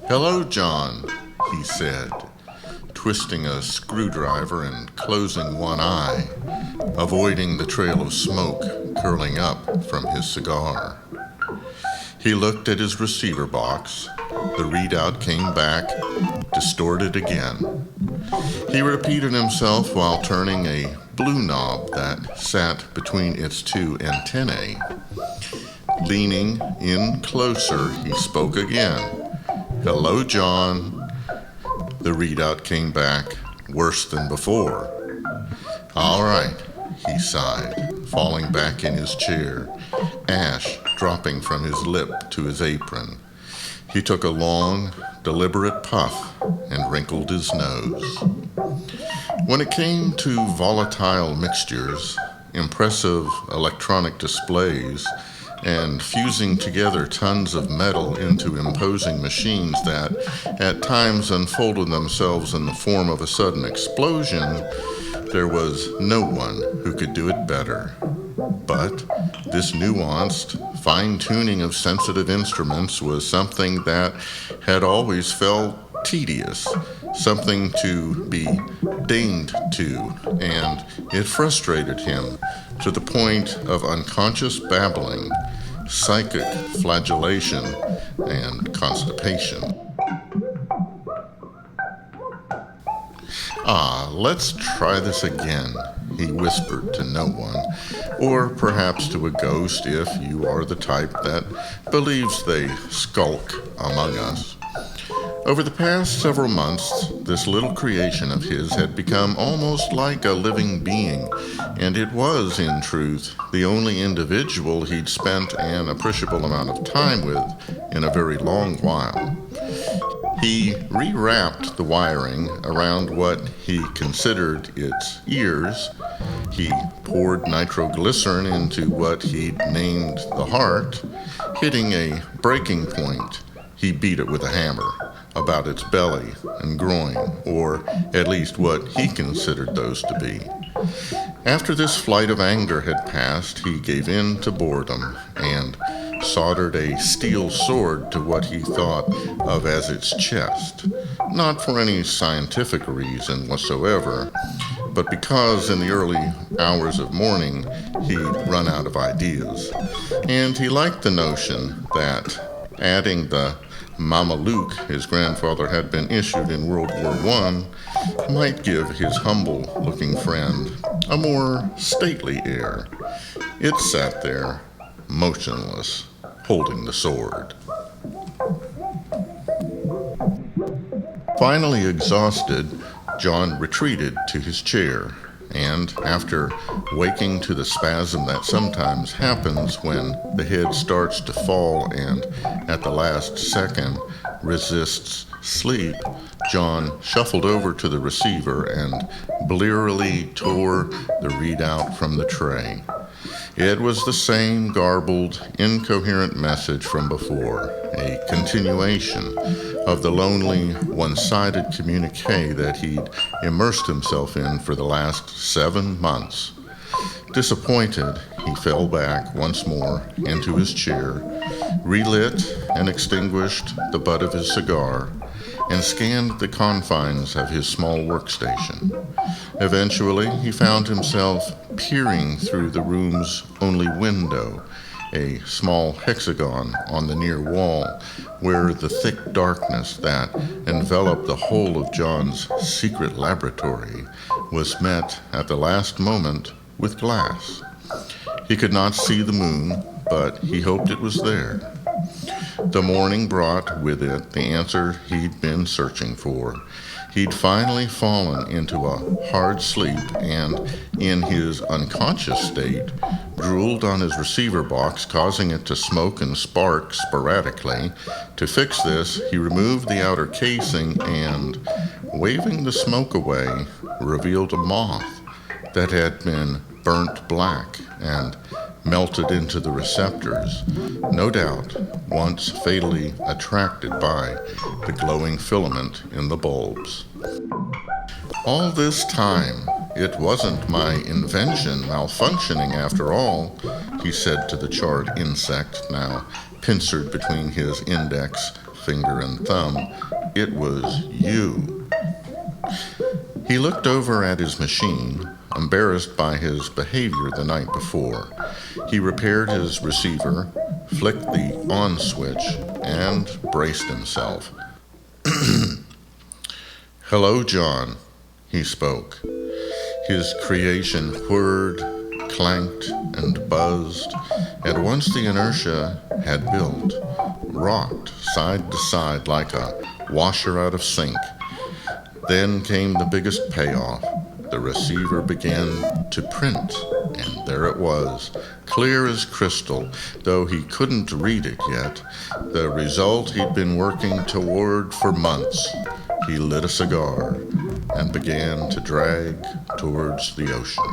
"Hello, John," he said, twisting a screwdriver and closing one eye, avoiding the trail of smoke curling up from his cigar. He looked at his receiver box. The readout came back, distorted again. He repeated himself while turning a blue knob that sat between its two antennae. Leaning in closer, he spoke again. "Hello, John." The readout came back, worse than before. "All right," he sighed, falling back in his chair, ash dropping from his lip to his apron. He took a long, deliberate puff and wrinkled his nose. When it came to volatile mixtures, impressive electronic displays, and fusing together tons of metal into imposing machines that at times unfolded themselves in the form of a sudden explosion, there was no one who could do it better. But this nuanced fine-tuning of sensitive instruments was something that had always felt tedious, something to be deigned to, and it frustrated him to the point of unconscious babbling, psychic flagellation, and constipation. Let's try this again," he whispered to no one, or perhaps to a ghost if you are the type that believes they skulk among us. Over the past several months, this little creation of his had become almost like a living being, and it was, in truth, the only individual he'd spent an appreciable amount of time with in a very long while. He rewrapped the wiring around what he considered its ears. He poured nitroglycerin into what he'd named the heart. Hitting a breaking point, he beat it with a hammer about its belly and groin, or at least what he considered those to be. After this flight of anger had passed, he gave in to boredom and soldered a steel sword to what he thought of as its chest, not for any scientific reason whatsoever, but because in the early hours of morning he'd run out of ideas, and he liked the notion that adding the Mameluke his grandfather had been issued in World War I might give his humble-looking friend a more stately air. It sat there, motionless, holding the sword. Finally exhausted, John retreated to his chair, and after waking to the spasm that sometimes happens when the head starts to fall and at the last second resists sleep, John shuffled over to the receiver and blearily tore the readout from the tray. It was the same garbled, incoherent message from before, a continuation of the lonely, one-sided communique that he'd immersed himself in for the last 7 months. Disappointed, he fell back once more into his chair, relit and extinguished the butt of his cigar, and scanned the confines of his small workstation. Eventually, he found himself peering through the room's only window, a small hexagon on the near wall, where the thick darkness that enveloped the whole of John's secret laboratory was met at the last moment with glass. He could not see the moon, but he hoped it was there. The morning brought with it the answer he'd been searching for. He'd finally fallen into a hard sleep and, in his unconscious state, drooled on his receiver box, causing it to smoke and spark sporadically. To fix this, he removed the outer casing and, waving the smoke away, revealed a moth that had been burnt black and melted into the receptors, no doubt once fatally attracted by the glowing filament in the bulbs. All this time, It wasn't my invention malfunctioning after all, he said to the charred insect, now pincered between his index finger and thumb. It was you. He looked over at his machine, embarrassed by his behavior the night before. He repaired his receiver, flicked the on switch, and braced himself. "Hello, John," he spoke. His creation whirred, clanked, and buzzed, and once the inertia had built, rocked side to side like a washer out of sync. Then came the biggest payoff. The receiver began to print, and there it was, clear as crystal, though he couldn't read it yet, the result he'd been working toward for months. He lit a cigar and began to drag towards the ocean.